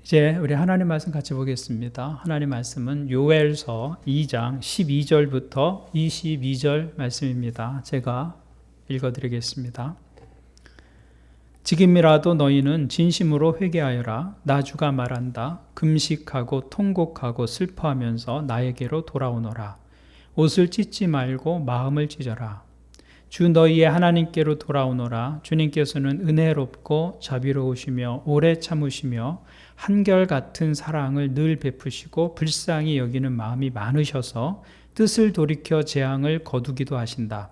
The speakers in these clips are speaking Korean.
이제 우리 하나님 말씀 같이 보겠습니다. 하나님 말씀은 요엘서 2장 12절부터 22절 말씀입니다. 제가 읽어드리겠습니다. 지금이라도 너희는 진심으로 회개하여라. 나 주가 말한다. 금식하고 통곡하고 슬퍼하면서 나에게로 돌아오너라. 옷을 찢지 말고 마음을 찢어라. 주 너희의 하나님께로 돌아오너라. 주님께서는 은혜롭고 자비로우시며 오래 참으시며 한결같은 사랑을 늘 베푸시고 불쌍히 여기는 마음이 많으셔서 뜻을 돌이켜 재앙을 거두기도 하신다.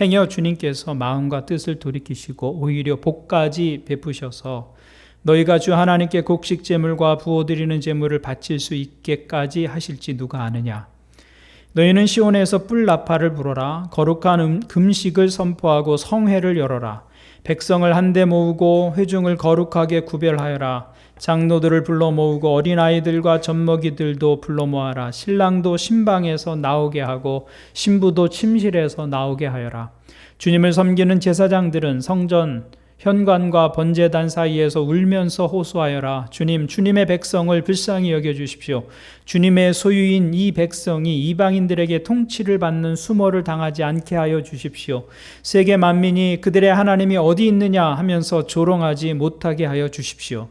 행여 주님께서 마음과 뜻을 돌이키시고 오히려 복까지 베푸셔서 너희가 주 하나님께 곡식 제물과 부어드리는 제물을 바칠 수 있게까지 하실지 누가 아느냐. 너희는 시온에서 뿔 나팔을 불어라. 거룩한 금식을 선포하고 성회를 열어라. 백성을 한데 모으고 회중을 거룩하게 구별하여라. 장로들을 불러 모으고 어린아이들과 젖먹이들도 불러 모아라. 신랑도 신방에서 나오게 하고 신부도 침실에서 나오게 하여라. 주님을 섬기는 제사장들은 성전 현관과 번제단 사이에서 울면서 호소하여라. 주님의 백성을 불쌍히 여겨주십시오. 주님의 소유인 이 백성이 이방인들에게 통치를 받는 수모를 당하지 않게 하여 주십시오. 세계 만민이 그들의 하나님이 어디 있느냐 하면서 조롱하지 못하게 하여 주십시오.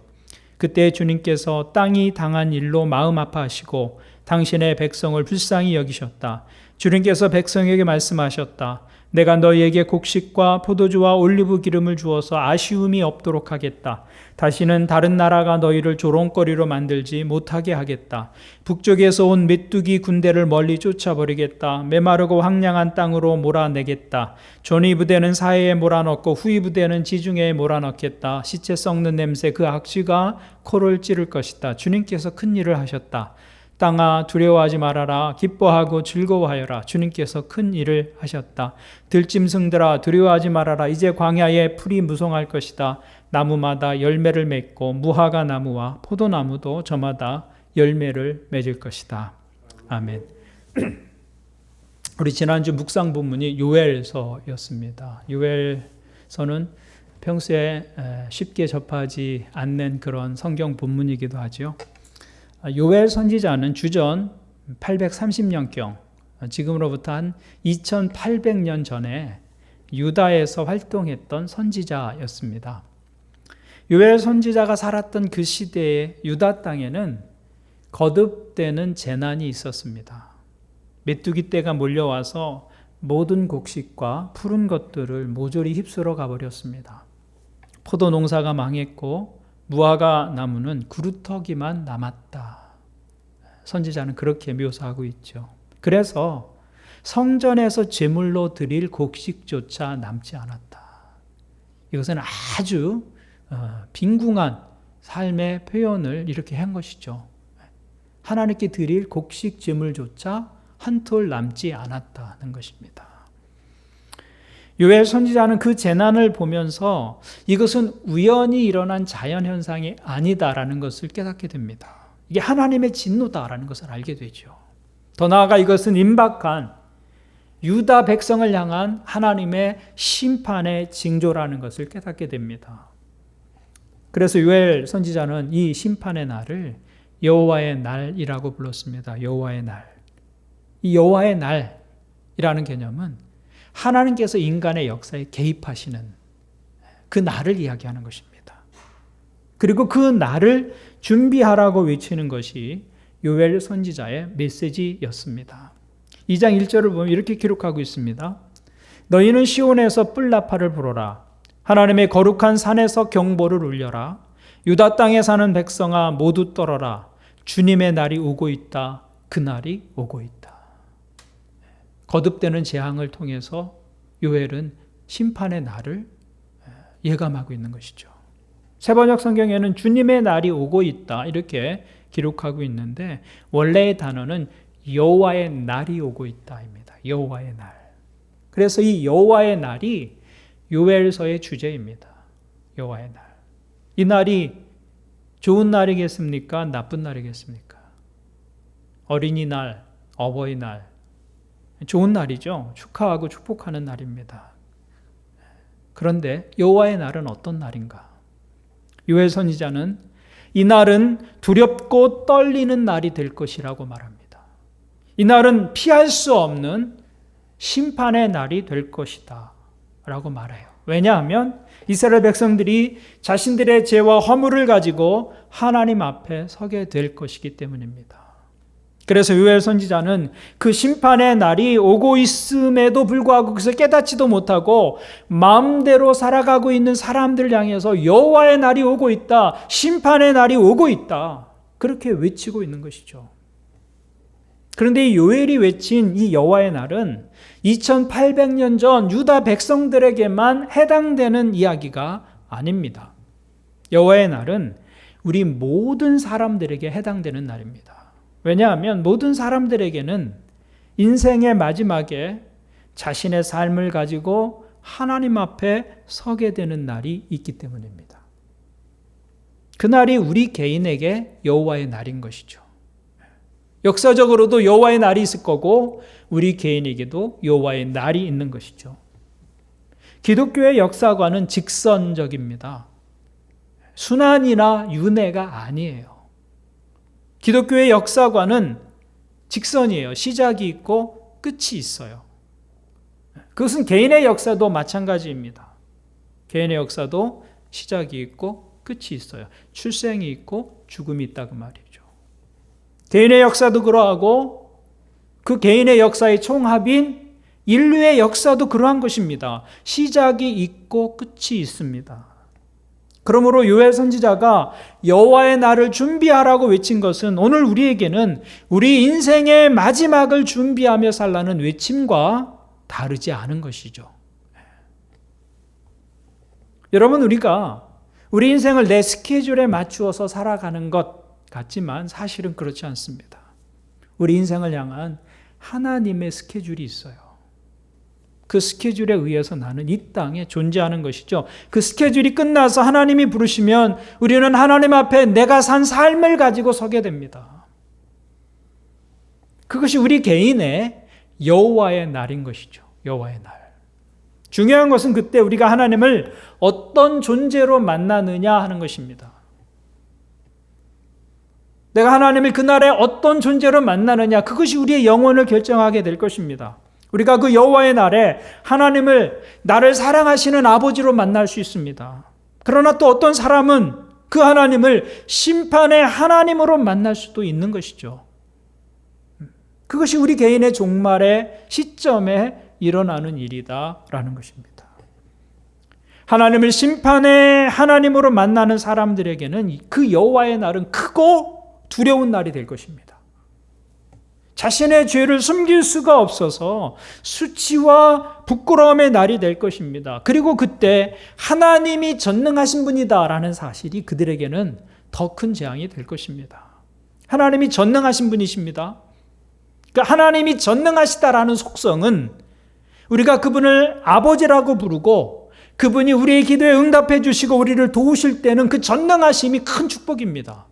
그때 주님께서 땅이 당한 일로 마음 아파하시고 당신의 백성을 불쌍히 여기셨다. 주님께서 백성에게 말씀하셨다. 내가 너희에게 곡식과 포도주와 올리브 기름을 주어서 아쉬움이 없도록 하겠다. 다시는 다른 나라가 너희를 조롱거리로 만들지 못하게 하겠다. 북쪽에서 온 메뚜기 군대를 멀리 쫓아버리겠다. 메마르고 황량한 땅으로 몰아내겠다. 전위 부대는 사해에 몰아넣고 후위 부대는 지중해에 몰아넣겠다. 시체 썩는 냄새 그 악취가 코를 찌를 것이다. 주님께서 큰 일을 하셨다. 땅아 두려워하지 말아라. 기뻐하고 즐거워하여라. 주님께서 큰 일을 하셨다. 들짐승들아 두려워하지 말아라. 이제 광야에 풀이 무성할 것이다. 나무마다 열매를 맺고 무화과 나무와 포도나무도 저마다 열매를 맺을 것이다. 아멘. 우리 지난주 묵상 본문이 요엘서였습니다. 요엘서는 평소에 쉽게 접하지 않는 그런 성경 본문이기도 하죠. 요엘 선지자는 주전 830년경, 지금으로부터 한 2800년 전에 유다에서 활동했던 선지자였습니다. 요엘 선지자가 살았던 그 시대의 유다 땅에는 거듭되는 재난이 있었습니다. 메뚜기 떼가 몰려와서 모든 곡식과 푸른 것들을 모조리 휩쓸어 가버렸습니다. 포도 농사가 망했고 무화과 나무는 구루터기만 남았다. 선지자는 그렇게 묘사하고 있죠. 그래서 성전에서 제물로 드릴 곡식조차 남지 않았다. 이것은 아주 빈궁한 삶의 표현을 이렇게 한 것이죠. 하나님께 드릴 곡식 제물조차 한 톨 남지 않았다는 것입니다. 요엘 선지자는 그 재난을 보면서 이것은 우연히 일어난 자연현상이 아니다라는 것을 깨닫게 됩니다. 이게 하나님의 진노다라는 것을 알게 되죠. 더 나아가 이것은 임박한 유다 백성을 향한 하나님의 심판의 징조라는 것을 깨닫게 됩니다. 그래서 요엘 선지자는 이 심판의 날을 여호와의 날이라고 불렀습니다. 여호와의 날. 이 여호와의 날이라는 개념은 하나님께서 인간의 역사에 개입하시는 그 날을 이야기하는 것입니다. 그리고 그 날을 준비하라고 외치는 것이 요엘 선지자의 메시지였습니다. 2장 1절을 보면 이렇게 기록하고 있습니다. 너희는 시온에서 뿔나팔을 불어라. 하나님의 거룩한 산에서 경보를 울려라. 유다 땅에 사는 백성아 모두 떨어라. 주님의 날이 오고 있다. 그 날이 오고 있다. 거듭되는 재앙을 통해서 요엘은 심판의 날을 예감하고 있는 것이죠. 세번역 성경에는 주님의 날이 오고 있다 이렇게 기록하고 있는데 원래의 단어는 여호와의 날이 오고 있다입니다. 여호와의 날. 그래서 이 여호와의 날이 요엘서의 주제입니다. 여호와의 날. 이 날이 좋은 날이겠습니까? 나쁜 날이겠습니까? 어린이날, 어버이날. 좋은 날이죠. 축하하고 축복하는 날입니다. 그런데 여호와의 날은 어떤 날인가? 요엘 선지자는 이 날은 두렵고 떨리는 날이 될 것이라고 말합니다. 이 날은 피할 수 없는 심판의 날이 될 것이다 라고 말해요. 왜냐하면 이스라엘 백성들이 자신들의 죄와 허물을 가지고 하나님 앞에 서게 될 것이기 때문입니다. 그래서 요엘 선지자는 그 심판의 날이 오고 있음에도 불구하고 그것을 깨닫지도 못하고 마음대로 살아가고 있는 사람들을 향해서 여호와의 날이 오고 있다, 심판의 날이 오고 있다, 그렇게 외치고 있는 것이죠. 그런데 이 요엘이 외친 이 여호와의 날은 2800년 전 유다 백성들에게만 해당되는 이야기가 아닙니다. 여호와의 날은 우리 모든 사람들에게 해당되는 날입니다. 왜냐하면 모든 사람들에게는 인생의 마지막에 자신의 삶을 가지고 하나님 앞에 서게 되는 날이 있기 때문입니다. 그날이 우리 개인에게 여호와의 날인 것이죠. 역사적으로도 여호와의 날이 있을 거고 우리 개인에게도 여호와의 날이 있는 것이죠. 기독교의 역사관은 직선적입니다. 순환이나 윤회가 아니에요. 기독교의 역사관은 직선이에요. 시작이 있고 끝이 있어요. 그것은 개인의 역사도 마찬가지입니다. 개인의 역사도 시작이 있고 끝이 있어요. 출생이 있고 죽음이 있다 그 말이죠. 개인의 역사도 그러하고 그 개인의 역사의 총합인 인류의 역사도 그러한 것입니다. 시작이 있고 끝이 있습니다. 그러므로 요엘 선지자가 여호와의 날을 준비하라고 외친 것은 오늘 우리에게는 우리 인생의 마지막을 준비하며 살라는 외침과 다르지 않은 것이죠. 여러분, 우리가 우리 인생을 내 스케줄에 맞추어서 살아가는 것 같지만 사실은 그렇지 않습니다. 우리 인생을 향한 하나님의 스케줄이 있어요. 그 스케줄에 의해서 나는 이 땅에 존재하는 것이죠. 그 스케줄이 끝나서 하나님이 부르시면 우리는 하나님 앞에 내가 산 삶을 가지고 서게 됩니다. 그것이 우리 개인의 여호와의 날인 것이죠. 여호와의 날. 중요한 것은 그때 우리가 하나님을 어떤 존재로 만나느냐 하는 것입니다. 내가 하나님을 그날에 어떤 존재로 만나느냐, 그것이 우리의 영혼을 결정하게 될 것입니다. 우리가 그 여호와의 날에 하나님을 나를 사랑하시는 아버지로 만날 수 있습니다. 그러나 또 어떤 사람은 그 하나님을 심판의 하나님으로 만날 수도 있는 것이죠. 그것이 우리 개인의 종말의 시점에 일어나는 일이다라는 것입니다. 하나님을 심판의 하나님으로 만나는 사람들에게는 그 여호와의 날은 크고 두려운 날이 될 것입니다. 자신의 죄를 숨길 수가 없어서 수치와 부끄러움의 날이 될 것입니다. 그리고 그때 하나님이 전능하신 분이다라는 사실이 그들에게는 더 큰 재앙이 될 것입니다. 하나님이 전능하신 분이십니다. 그러니까 하나님이 전능하시다라는 속성은 우리가 그분을 아버지라고 부르고 그분이 우리의 기도에 응답해 주시고 우리를 도우실 때는 그 전능하심이 큰 축복입니다.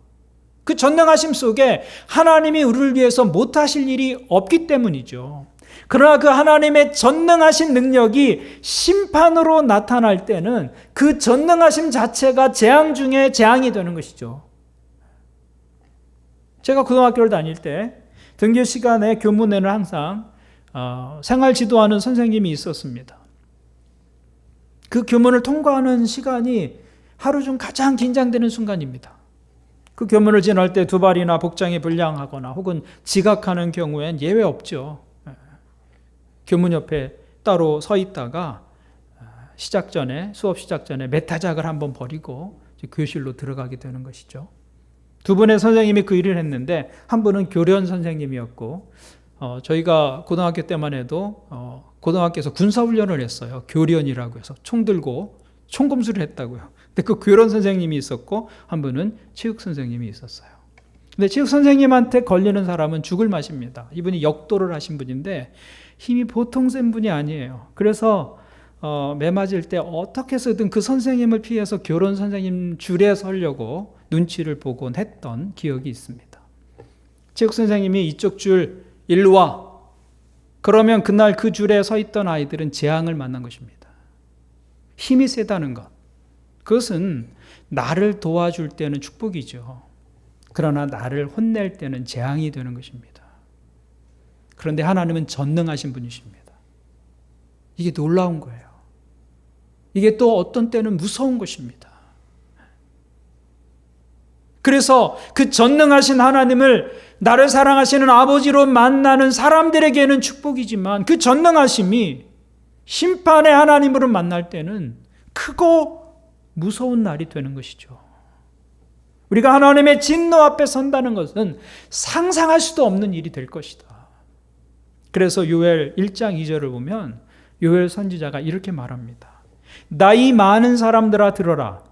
그 전능하심 속에 하나님이 우리를 위해서 못하실 일이 없기 때문이죠. 그러나 그 하나님의 전능하신 능력이 심판으로 나타날 때는 그 전능하심 자체가 재앙 중에 재앙이 되는 것이죠. 제가 고등학교를 다닐 때 등교 시간에 교문에는 항상 생활 지도하는 선생님이 있었습니다. 그 교문을 통과하는 시간이 하루 중 가장 긴장되는 순간입니다. 그 교문을 지날 때 두 발이나 복장이 불량하거나 혹은 지각하는 경우엔 예외 없죠. 교문 옆에 따로 서 있다가 수업 시작 전에 메타작을 한번 버리고 교실로 들어가게 되는 것이죠. 두 분의 선생님이 그 일을 했는데 한 분은 교련 선생님이었고 저희가 고등학교 때만 해도 고등학교에서 군사훈련을 했어요. 교련이라고 해서 총 들고 총검술을 했다고요. 근데 그 교련 선생님이 있었고 한 분은 체육 선생님이 있었어요. 근데 체육 선생님한테 걸리는 사람은 죽을 맛입니다. 이분이 역도를 하신 분인데 힘이 보통 센 분이 아니에요. 그래서 매 맞을 때 어떻게 해서든 그 선생님을 피해서 교련 선생님 줄에 서려고 눈치를 보곤 했던 기억이 있습니다. 체육 선생님이 이쪽 줄 일로 와. 그러면 그날 그 줄에 서 있던 아이들은 재앙을 만난 것입니다. 힘이 세다는 것. 그것은 나를 도와줄 때는 축복이죠. 그러나 나를 혼낼 때는 재앙이 되는 것입니다. 그런데 하나님은 전능하신 분이십니다. 이게 놀라운 거예요. 이게 또 어떤 때는 무서운 것입니다. 그래서 그 전능하신 하나님을 나를 사랑하시는 아버지로 만나는 사람들에게는 축복이지만 그 전능하심이 심판의 하나님으로 만날 때는 크고 무서운 날이 되는 것이죠. 우리가 하나님의 진노 앞에 선다는 것은 상상할 수도 없는 일이 될 것이다. 그래서 요엘 1장 2절을 보면 요엘 선지자가 이렇게 말합니다. 나이 많은 사람들아 들어라.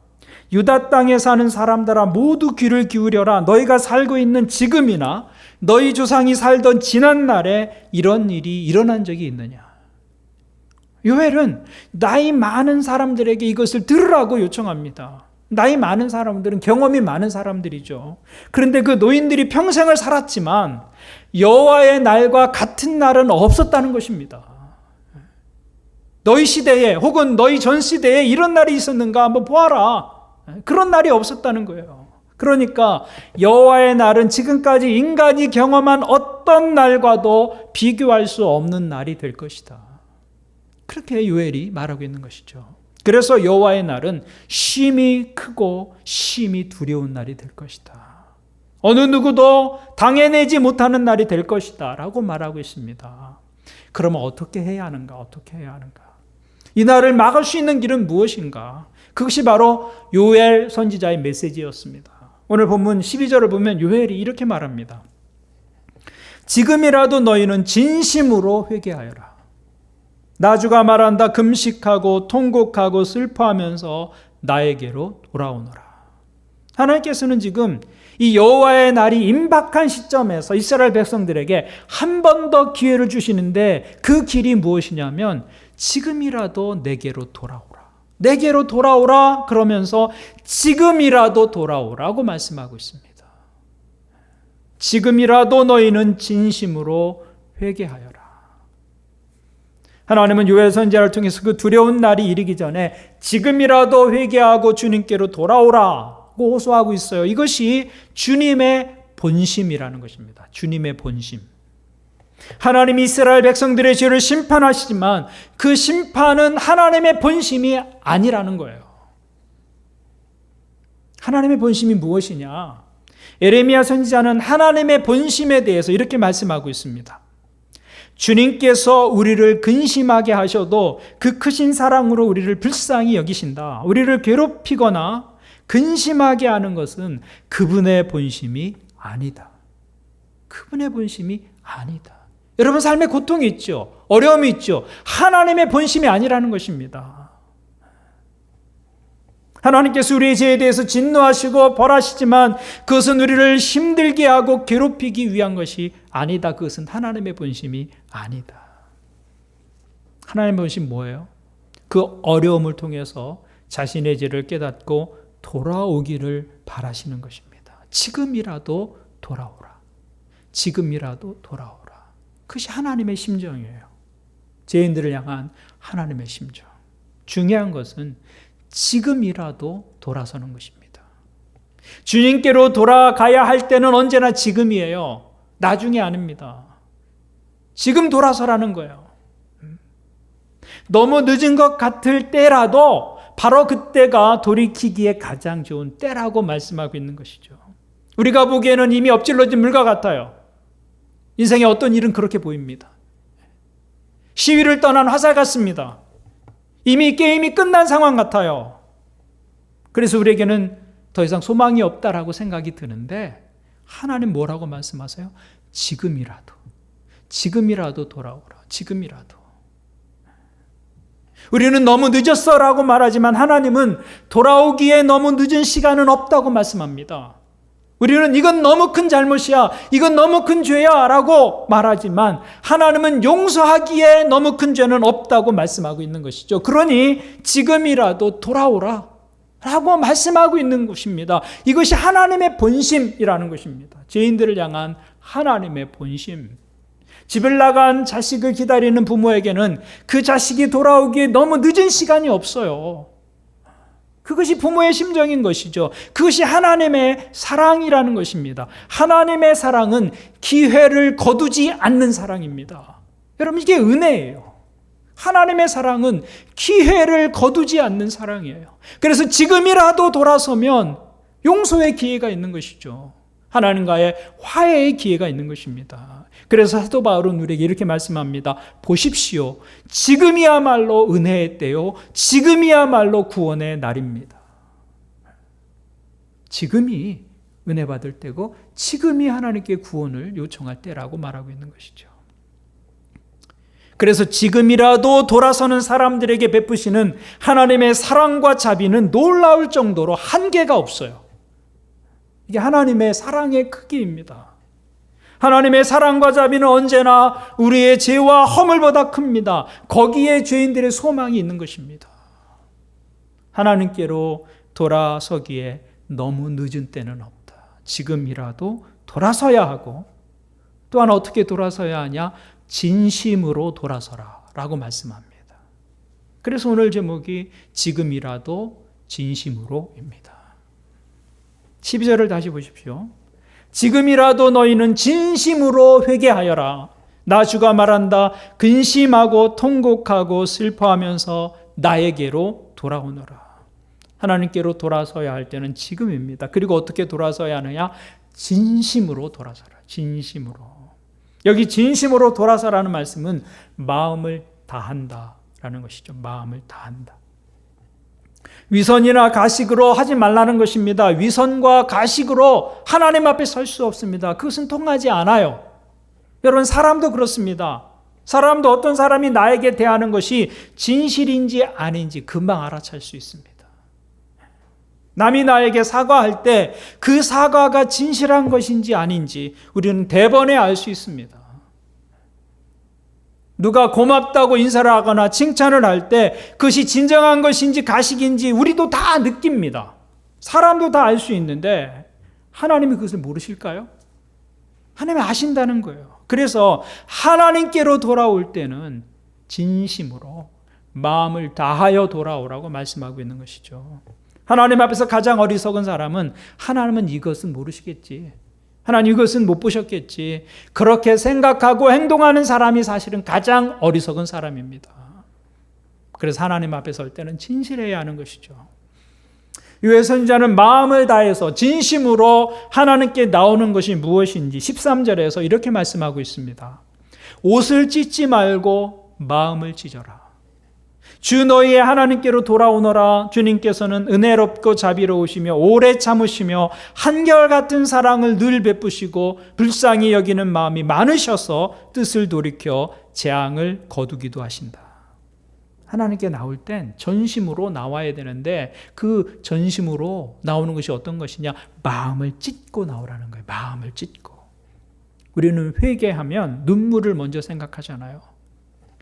유다 땅에 사는 사람들아 모두 귀를 기울여라. 너희가 살고 있는 지금이나 너희 조상이 살던 지난 날에 이런 일이 일어난 적이 있느냐. 요엘은 나이 많은 사람들에게 이것을 들으라고 요청합니다. 나이 많은 사람들은 경험이 많은 사람들이죠. 그런데 그 노인들이 평생을 살았지만 여호와의 날과 같은 날은 없었다는 것입니다. 너희 시대에 혹은 너희 전 시대에 이런 날이 있었는가 한번 보아라. 그런 날이 없었다는 거예요. 그러니까 여호와의 날은 지금까지 인간이 경험한 어떤 날과도 비교할 수 없는 날이 될 것이다. 그렇게 요엘이 말하고 있는 것이죠. 그래서 여호와의 날은 심히 크고 심히 두려운 날이 될 것이다. 어느 누구도 당해내지 못하는 날이 될 것이다 라고 말하고 있습니다. 그러면 어떻게 해야 하는가? 어떻게 해야 하는가? 이 날을 막을 수 있는 길은 무엇인가? 그것이 바로 요엘 선지자의 메시지였습니다. 오늘 본문 12절을 보면 요엘이 이렇게 말합니다. 지금이라도 너희는 진심으로 회개하여라. 나주가 말한다. 금식하고 통곡하고 슬퍼하면서 나에게로 돌아오너라. 하나님께서는 지금 이 여호와의 날이 임박한 시점에서 이스라엘 백성들에게 한 번 더 기회를 주시는데 그 길이 무엇이냐면 지금이라도 내게로 돌아오라. 내게로 돌아오라 그러면서 지금이라도 돌아오라고 말씀하고 있습니다. 지금이라도 너희는 진심으로 회개하여라. 하나님은 요엘 선지자를 통해서 그 두려운 날이 이르기 전에 지금이라도 회개하고 주님께로 돌아오라고 호소하고 있어요. 이것이 주님의 본심이라는 것입니다. 주님의 본심. 하나님이 이스라엘 백성들의 죄를 심판하시지만 그 심판은 하나님의 본심이 아니라는 거예요. 하나님의 본심이 무엇이냐? 예레미야 선지자는 하나님의 본심에 대해서 이렇게 말씀하고 있습니다. 주님께서 우리를 근심하게 하셔도 그 크신 사랑으로 우리를 불쌍히 여기신다. 우리를 괴롭히거나 근심하게 하는 것은 그분의 본심이 아니다. 그분의 본심이 아니다. 여러분 삶에 고통이 있죠. 어려움이 있죠. 하나님의 본심이 아니라는 것입니다. 하나님께서 우리의 죄에 대해서 진노하시고 벌하시지만 그것은 우리를 힘들게 하고 괴롭히기 위한 것이 아니다. 그것은 하나님의 본심이 아니다. 하나님의 본심 뭐예요? 그 어려움을 통해서 자신의 죄를 깨닫고 돌아오기를 바라시는 것입니다. 지금이라도 돌아오라. 지금이라도 돌아오라. 그것이 하나님의 심정이에요. 죄인들을 향한 하나님의 심정. 중요한 것은 지금이라도 돌아서는 것입니다. 주님께로 돌아가야 할 때는 언제나 지금이에요. 나중이 아닙니다. 지금 돌아서라는 거예요. 너무 늦은 것 같을 때라도 바로 그때가 돌이키기에 가장 좋은 때라고 말씀하고 있는 것이죠. 우리가 보기에는 이미 엎질러진 물과 같아요. 인생의 어떤 일은 그렇게 보입니다. 시위를 떠난 화살 같습니다. 이미 게임이 끝난 상황 같아요. 그래서 우리에게는 더 이상 소망이 없다라고 생각이 드는데 하나님 뭐라고 말씀하세요? 지금이라도 돌아오라. 지금이라도. 우리는 너무 늦었어라고 말하지만 하나님은 돌아오기에 너무 늦은 시간은 없다고 말씀합니다. 우리는 이건 너무 큰 잘못이야, 이건 너무 큰 죄야 라고 말하지만 하나님은 용서하기에 너무 큰 죄는 없다고 말씀하고 있는 것이죠. 그러니 지금이라도 돌아오라 라고 말씀하고 있는 것입니다. 이것이 하나님의 본심이라는 것입니다. 죄인들을 향한 하나님의 본심. 집을 나간 자식을 기다리는 부모에게는 그 자식이 돌아오기에 너무 늦은 시간이 없어요. 그것이 부모의 심정인 것이죠. 그것이 하나님의 사랑이라는 것입니다. 하나님의 사랑은 기회를 거두지 않는 사랑입니다. 여러분, 이게 은혜예요. 하나님의 사랑은 기회를 거두지 않는 사랑이에요. 그래서 지금이라도 돌아서면 용서의 기회가 있는 것이죠. 하나님과의 화해의 기회가 있는 것입니다. 그래서 사도 바울은 우리에게 이렇게 말씀합니다. 보십시오. 지금이야말로 은혜의 때요. 지금이야말로 구원의 날입니다. 지금이 은혜 받을 때고 지금이 하나님께 구원을 요청할 때라고 말하고 있는 것이죠. 그래서 지금이라도 돌아서는 사람들에게 베푸시는 하나님의 사랑과 자비는 놀라울 정도로 한계가 없어요. 이게 하나님의 사랑의 크기입니다. 하나님의 사랑과 자비는 언제나 우리의 죄와 허물보다 큽니다. 거기에 죄인들의 소망이 있는 것입니다. 하나님께로 돌아서기에 너무 늦은 때는 없다. 지금이라도 돌아서야 하고, 또한 어떻게 돌아서야 하냐? 진심으로 돌아서라 라고 말씀합니다. 그래서 오늘 제목이 지금이라도 진심으로입니다. 12절을 다시 보십시오. 지금이라도 너희는 진심으로 회개하여라. 나 주가 말한다. 근심하고 통곡하고 슬퍼하면서 나에게로 돌아오너라. 하나님께로 돌아서야 할 때는 지금입니다. 그리고 어떻게 돌아서야 하느냐? 진심으로 돌아서라. 진심으로. 여기 진심으로 돌아서라는 말씀은 마음을 다한다라는 것이죠. 마음을 다한다. 위선이나 가식으로 하지 말라는 것입니다. 위선과 가식으로 하나님 앞에 설 수 없습니다. 그것은 통하지 않아요. 여러분, 사람도 그렇습니다. 사람도 어떤 사람이 나에게 대하는 것이 진실인지 아닌지 금방 알아챌 수 있습니다. 남이 나에게 사과할 때 그 사과가 진실한 것인지 아닌지 우리는 대번에 알 수 있습니다. 누가 고맙다고 인사를 하거나 칭찬을 할 때 그것이 진정한 것인지 가식인지 우리도 다 느낍니다. 사람도 다 알 수 있는데 하나님이 그것을 모르실까요? 하나님이 아신다는 거예요. 그래서 하나님께로 돌아올 때는 진심으로 마음을 다하여 돌아오라고 말씀하고 있는 것이죠. 하나님 앞에서 가장 어리석은 사람은 하나님은 이것은 모르시겠지. 하나님 이것은 못 보셨겠지. 그렇게 생각하고 행동하는 사람이 사실은 가장 어리석은 사람입니다. 그래서 하나님 앞에 설 때는 진실해야 하는 것이죠. 유해 선지자는 마음을 다해서 진심으로 하나님께 나오는 것이 무엇인지 13절에서 이렇게 말씀하고 있습니다. 옷을 찢지 말고 마음을 찢어라. 주 너희의 하나님께로 돌아오너라. 주님께서는 은혜롭고 자비로우시며 오래 참으시며 한결같은 사랑을 늘 베푸시고 불쌍히 여기는 마음이 많으셔서 뜻을 돌이켜 재앙을 거두기도 하신다. 하나님께 나올 땐 전심으로 나와야 되는데 그 전심으로 나오는 것이 어떤 것이냐? 마음을 찢고 나오라는 거예요. 마음을 찢고. 우리는 회개하면 눈물을 먼저 생각하잖아요.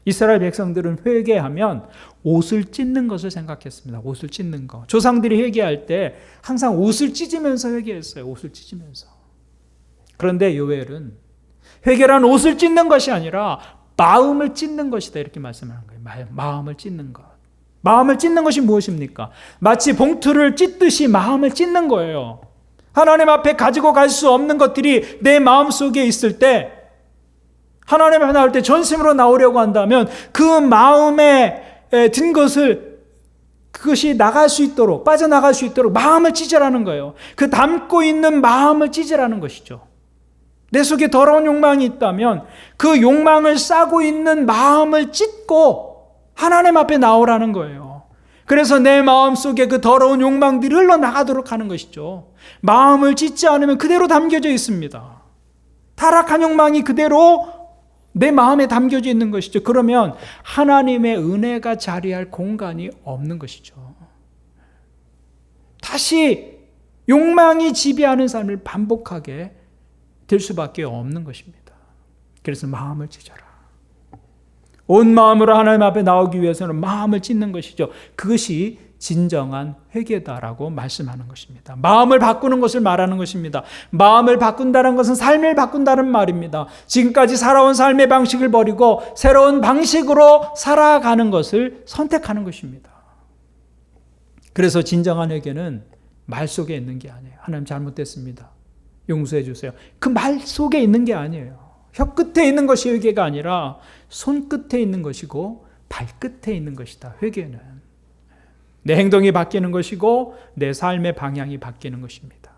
이스라엘 백성들은 회개하면 옷을 찢는 것을 생각했습니다. 옷을 찢는 것. 조상들이 회개할 때 항상 옷을 찢으면서 회개했어요. 옷을 찢으면서. 그런데 요엘은 회개란 옷을 찢는 것이 아니라 마음을 찢는 것이다 이렇게 말씀하는 거예요. 마음을 찢는 것. 마음을 찢는 것이 무엇입니까? 마치 봉투를 찢듯이 마음을 찢는 거예요. 하나님 앞에 가지고 갈 수 없는 것들이 내 마음속에 있을 때 하나님 앞에 나올 때 전심으로 나오려고 한다면 그 마음에 든 것을 그것이 나갈 수 있도록 빠져나갈 수 있도록 마음을 찢으라는 거예요. 그 담고 있는 마음을 찢으라는 것이죠. 내 속에 더러운 욕망이 있다면 그 욕망을 싸고 있는 마음을 찢고 하나님 앞에 나오라는 거예요. 그래서 내 마음 속에 그 더러운 욕망들이 흘러나가도록 하는 것이죠. 마음을 찢지 않으면 그대로 담겨져 있습니다. 타락한 욕망이 그대로 내 마음에 담겨져 있는 것이죠. 그러면 하나님의 은혜가 자리할 공간이 없는 것이죠. 다시 욕망이 지배하는 삶을 반복하게 될 수밖에 없는 것입니다. 그래서 마음을 찢어라. 온 마음으로 하나님 앞에 나오기 위해서는 마음을 찢는 것이죠. 그것이 진정한 회개다라고 말씀하는 것입니다. 마음을 바꾸는 것을 말하는 것입니다. 마음을 바꾼다는 것은 삶을 바꾼다는 말입니다. 지금까지 살아온 삶의 방식을 버리고 새로운 방식으로 살아가는 것을 선택하는 것입니다. 그래서 진정한 회개는 말 속에 있는 게 아니에요. 하나님 잘못됐습니다, 용서해 주세요. 그 말 속에 있는 게 아니에요. 혀 끝에 있는 것이 회개가 아니라 손끝에 있는 것이고 발끝에 있는 것이다. 회개는 내 행동이 바뀌는 것이고 내 삶의 방향이 바뀌는 것입니다.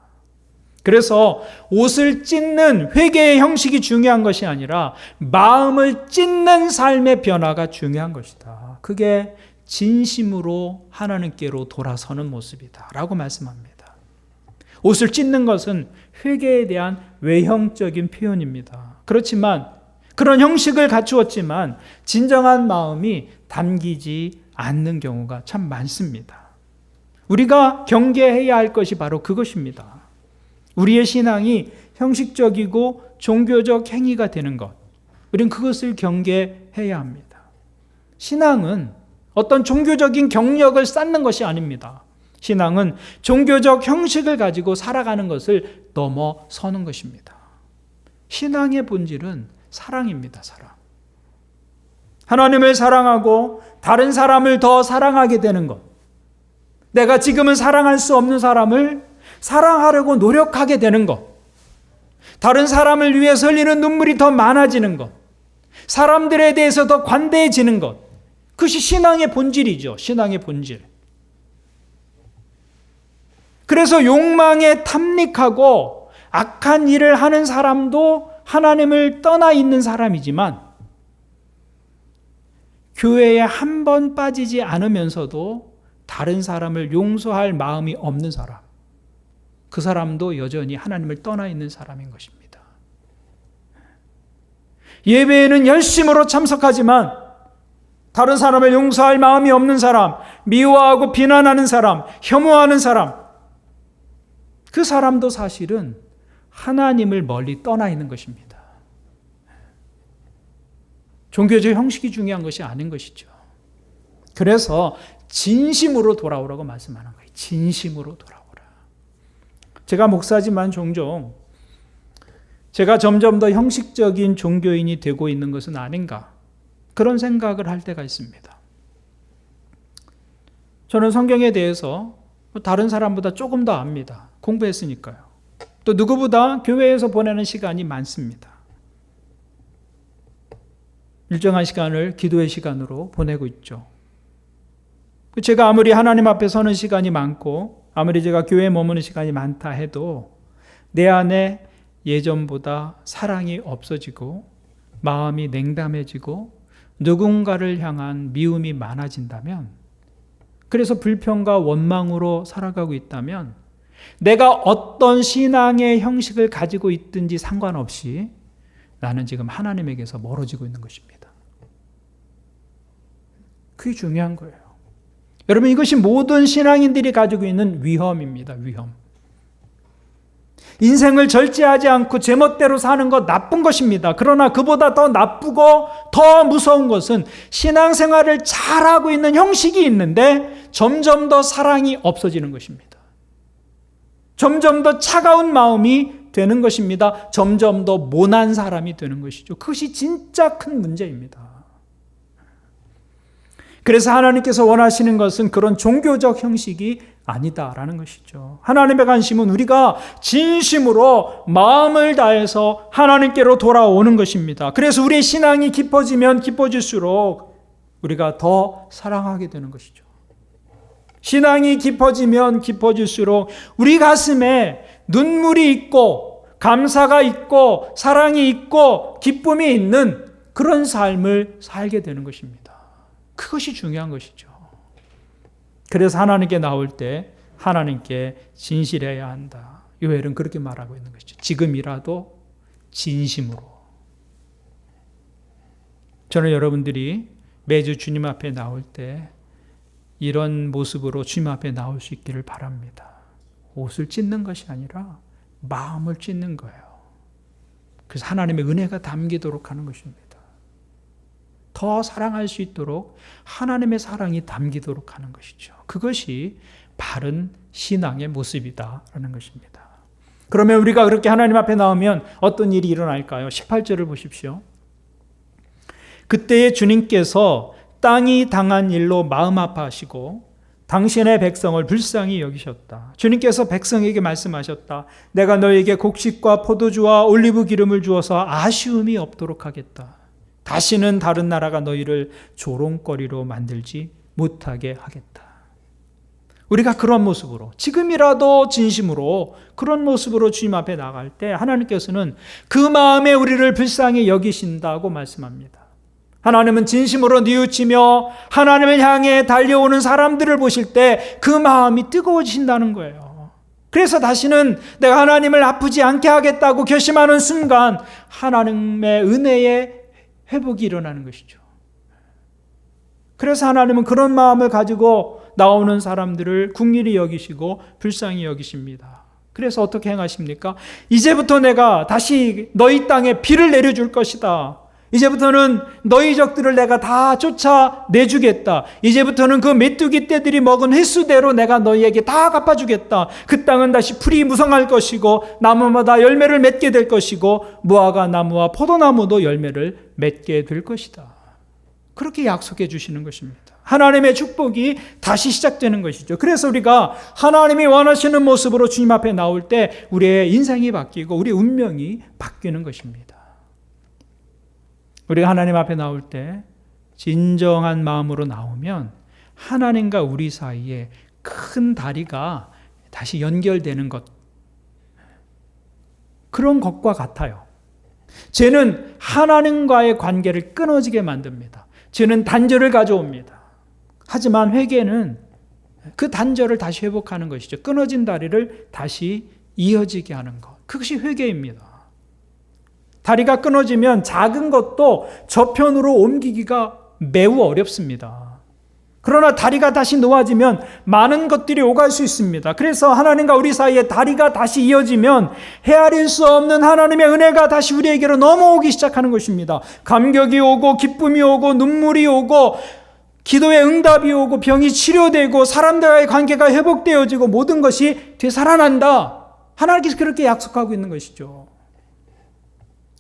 그래서 옷을 찢는 회개의 형식이 중요한 것이 아니라 마음을 찢는 삶의 변화가 중요한 것이다. 그게 진심으로 하나님께로 돌아서는 모습이다 라고 말씀합니다. 옷을 찢는 것은 회개에 대한 외형적인 표현입니다. 그렇지만 그런 형식을 갖추었지만 진정한 마음이 담기지 않는 경우가 참 많습니다. 우리가 경계해야 할 것이 바로 그것입니다. 우리의 신앙이 형식적이고 종교적 행위가 되는 것, 우리는 그것을 경계해야 합니다. 신앙은 어떤 종교적인 경력을 쌓는 것이 아닙니다. 신앙은 종교적 형식을 가지고 살아가는 것을 넘어서는 것입니다. 신앙의 본질은 사랑입니다. 사랑. 하나님을 사랑하고 다른 사람을 더 사랑하게 되는 것. 내가 지금은 사랑할 수 없는 사람을 사랑하려고 노력하게 되는 것. 다른 사람을 위해서 흘리는 눈물이 더 많아지는 것. 사람들에 대해서 더 관대해지는 것. 그것이 신앙의 본질이죠. 신앙의 본질. 그래서 욕망에 탐닉하고 악한 일을 하는 사람도 하나님을 떠나 있는 사람이지만 교회에 한 번 빠지지 않으면서도 다른 사람을 용서할 마음이 없는 사람, 그 사람도 여전히 하나님을 떠나 있는 사람인 것입니다. 예배에는 열심으로 참석하지만 다른 사람을 용서할 마음이 없는 사람, 미워하고 비난하는 사람, 혐오하는 사람, 그 사람도 사실은 하나님을 멀리 떠나 있는 것입니다. 종교적 형식이 중요한 것이 아닌 것이죠. 그래서 진심으로 돌아오라고 말씀하는 거예요. 진심으로 돌아오라. 제가 목사지만 종종 제가 점점 더 형식적인 종교인이 되고 있는 것은 아닌가, 그런 생각을 할 때가 있습니다. 저는 성경에 대해서 다른 사람보다 조금 더 압니다. 공부했으니까요. 또 누구보다 교회에서 보내는 시간이 많습니다. 일정한 시간을 기도의 시간으로 보내고 있죠. 제가 아무리 하나님 앞에 서는 시간이 많고 아무리 제가 교회에 머무는 시간이 많다 해도 내 안에 예전보다 사랑이 없어지고 마음이 냉담해지고 누군가를 향한 미움이 많아진다면, 그래서 불평과 원망으로 살아가고 있다면 내가 어떤 신앙의 형식을 가지고 있든지 상관없이 나는 지금 하나님에게서 멀어지고 있는 것입니다. 그게 중요한 거예요. 여러분, 이것이 모든 신앙인들이 가지고 있는 위험입니다. 위험. 인생을 절제하지 않고 제멋대로 사는 것 나쁜 것입니다. 그러나 그보다 더 나쁘고 더 무서운 것은 신앙생활을 잘하고 있는 형식이 있는데 점점 더 사랑이 없어지는 것입니다. 점점 더 차가운 마음이 되는 것입니다. 점점 더 모난 사람이 되는 것이죠. 그것이 진짜 큰 문제입니다. 그래서 하나님께서 원하시는 것은 그런 종교적 형식이 아니다라는 것이죠. 하나님의 관심은 우리가 진심으로 마음을 다해서 하나님께로 돌아오는 것입니다. 그래서 우리의 신앙이 깊어지면 깊어질수록 우리가 더 사랑하게 되는 것이죠. 신앙이 깊어지면 깊어질수록 우리 가슴에 눈물이 있고 감사가 있고 사랑이 있고 기쁨이 있는 그런 삶을 살게 되는 것입니다. 그것이 중요한 것이죠. 그래서 하나님께 나올 때 하나님께 진실해야 한다. 요엘은 그렇게 말하고 있는 것이죠. 지금이라도 진심으로. 저는 여러분들이 매주 주님 앞에 나올 때 이런 모습으로 주님 앞에 나올 수 있기를 바랍니다. 옷을 찢는 것이 아니라 마음을 찢는 거예요. 그래서 하나님의 은혜가 담기도록 하는 것입니다. 더 사랑할 수 있도록 하나님의 사랑이 담기도록 하는 것이죠. 그것이 바른 신앙의 모습이다라는 것입니다. 그러면 우리가 그렇게 하나님 앞에 나오면 어떤 일이 일어날까요? 18절을 보십시오. 그때에 주님께서 땅이 당한 일로 마음 아파하시고 당신의 백성을 불쌍히 여기셨다. 주님께서 백성에게 말씀하셨다. 내가 너에게 곡식과 포도주와 올리브 기름을 주어서 아쉬움이 없도록 하겠다. 다시는 다른 나라가 너희를 조롱거리로 만들지 못하게 하겠다. 우리가 그런 모습으로, 지금이라도 진심으로 그런 모습으로 주님 앞에 나갈 때 하나님께서는 그 마음에 우리를 불쌍히 여기신다고 말씀합니다. 하나님은 진심으로 뉘우치며 하나님을 향해 달려오는 사람들을 보실 때 그 마음이 뜨거워지신다는 거예요. 그래서 다시는 내가 하나님을 아프지 않게 하겠다고 결심하는 순간 하나님의 은혜의 회복이 일어나는 것이죠. 그래서 하나님은 그런 마음을 가지고 나오는 사람들을 긍휼히 여기시고 불쌍히 여기십니다. 그래서 어떻게 행하십니까? 이제부터 내가 다시 너희 땅에 비를 내려줄 것이다. 이제부터는 너희 적들을 내가 다 쫓아내주겠다. 이제부터는 그 메뚜기 떼들이 먹은 횟수대로 내가 너희에게 다 갚아주겠다. 그 땅은 다시 풀이 무성할 것이고 나무마다 열매를 맺게 될 것이고 무화과 나무와 포도나무도 열매를 맺게 될 것이다. 그렇게 약속해 주시는 것입니다. 하나님의 축복이 다시 시작되는 것이죠. 그래서 우리가 하나님이 원하시는 모습으로 주님 앞에 나올 때 우리의 인생이 바뀌고 우리의 운명이 바뀌는 것입니다. 우리가 하나님 앞에 나올 때 진정한 마음으로 나오면 하나님과 우리 사이에 큰 다리가 다시 연결되는 것, 그런 것과 같아요. 죄는 하나님과의 관계를 끊어지게 만듭니다. 죄는 단절을 가져옵니다. 하지만 회개는 그 단절을 다시 회복하는 것이죠. 끊어진 다리를 다시 이어지게 하는 것, 그것이 회개입니다. 다리가 끊어지면 작은 것도 저편으로 옮기기가 매우 어렵습니다. 그러나 다리가 다시 놓아지면 많은 것들이 오갈 수 있습니다. 그래서 하나님과 우리 사이에 다리가 다시 이어지면 헤아릴 수 없는 하나님의 은혜가 다시 우리에게로 넘어오기 시작하는 것입니다. 감격이 오고 기쁨이 오고 눈물이 오고 기도의 응답이 오고 병이 치료되고 사람들과의 관계가 회복되어지고 모든 것이 되살아난다. 하나님께서 그렇게 약속하고 있는 것이죠.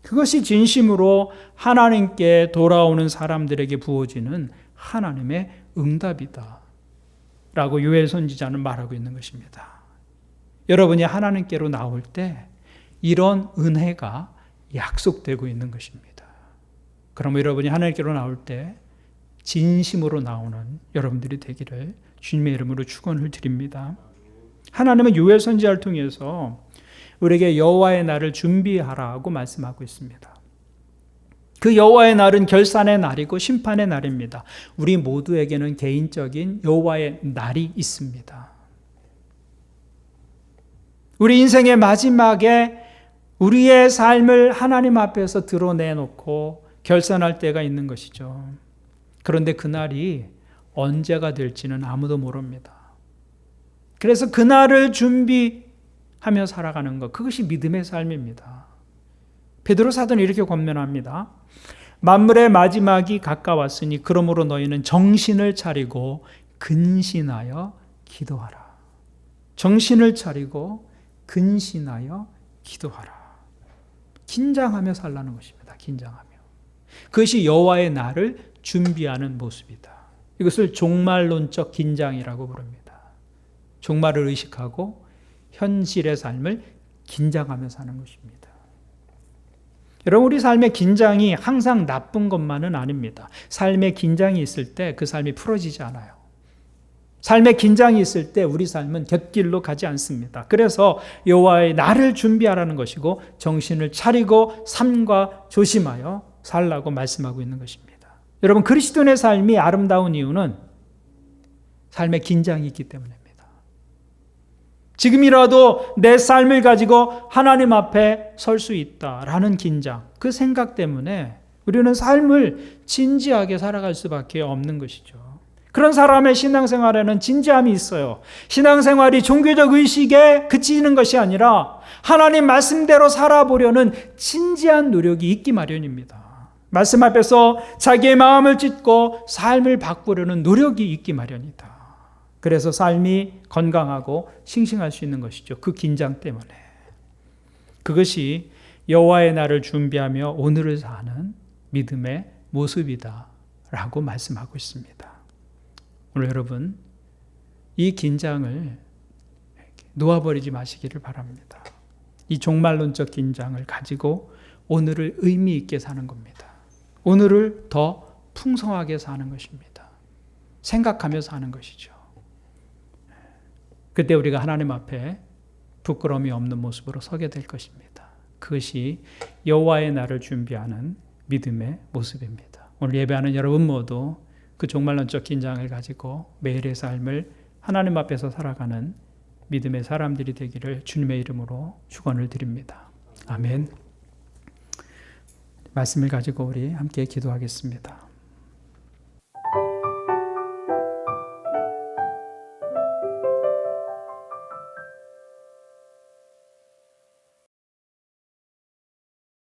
그것이 진심으로 하나님께 돌아오는 사람들에게 부어지는 하나님의 응답이다 라고 요엘 선지자는 말하고 있는 것입니다. 여러분이 하나님께로 나올 때 이런 은혜가 약속되고 있는 것입니다. 그럼 여러분이 하나님께로 나올 때 진심으로 나오는 여러분들이 되기를 주님의 이름으로 축원을 드립니다. 하나님은 요엘 선지자를 통해서 우리에게 여호와의 날을 준비하라고 말씀하고 있습니다. 그 여호와의 날은 결산의 날이고 심판의 날입니다. 우리 모두에게는 개인적인 여호와의 날이 있습니다. 우리 인생의 마지막에 우리의 삶을 하나님 앞에서 드러내놓고 결산할 때가 있는 것이죠. 그런데 그날이 언제가 될지는 아무도 모릅니다. 그래서 그날을 준비하며 살아가는 것, 그것이 믿음의 삶입니다. 베드로 사도는 이렇게 권면합니다. 만물의 마지막이 가까웠으니 그러므로 너희는 정신을 차리고 근신하여 기도하라. 정신을 차리고 근신하여 기도하라. 긴장하며 살라는 것입니다. 긴장하며. 그것이 여호와의 날을 준비하는 모습이다. 이것을 종말론적 긴장이라고 부릅니다. 종말을 의식하고 현실의 삶을 긴장하며 사는 것입니다. 여러분, 우리 삶의 긴장이 항상 나쁜 것만은 아닙니다. 삶에 긴장이 있을 때 그 삶이 풀어지지 않아요. 삶에 긴장이 있을 때 우리 삶은 곁길로 가지 않습니다. 그래서 여호와의 날을 준비하라는 것이고 정신을 차리고 삶과 조심하여 살라고 말씀하고 있는 것입니다. 여러분, 그리스도인의 삶이 아름다운 이유는 삶에 긴장이 있기 때문입니다. 지금이라도 내 삶을 가지고 하나님 앞에 설 수 있다라는 긴장, 그 생각 때문에 우리는 삶을 진지하게 살아갈 수밖에 없는 것이죠. 그런 사람의 신앙생활에는 진지함이 있어요. 신앙생활이 종교적 의식에 그치는 것이 아니라 하나님 말씀대로 살아보려는 진지한 노력이 있기 마련입니다. 말씀 앞에서 자기의 마음을 찢고 삶을 바꾸려는 노력이 있기 마련이다. 그래서 삶이 건강하고 싱싱할 수 있는 것이죠. 그 긴장 때문에. 그것이 여호와의 날을 준비하며 오늘을 사는 믿음의 모습이다 라고 말씀하고 있습니다. 오늘 여러분, 이 긴장을 놓아버리지 마시기를 바랍니다. 이 종말론적 긴장을 가지고 오늘을 의미 있게 사는 겁니다. 오늘을 더 풍성하게 사는 것입니다. 생각하며 사는 것이죠. 그때 우리가 하나님 앞에 부끄러움이 없는 모습으로 서게 될 것입니다. 그것이 여호와의 날을 준비하는 믿음의 모습입니다. 오늘 예배하는 여러분 모두 그 종말론적 긴장을 가지고 매일의 삶을 하나님 앞에서 살아가는 믿음의 사람들이 되기를 주님의 이름으로 축원을 드립니다. 아멘. 말씀을 가지고 우리 함께 기도하겠습니다.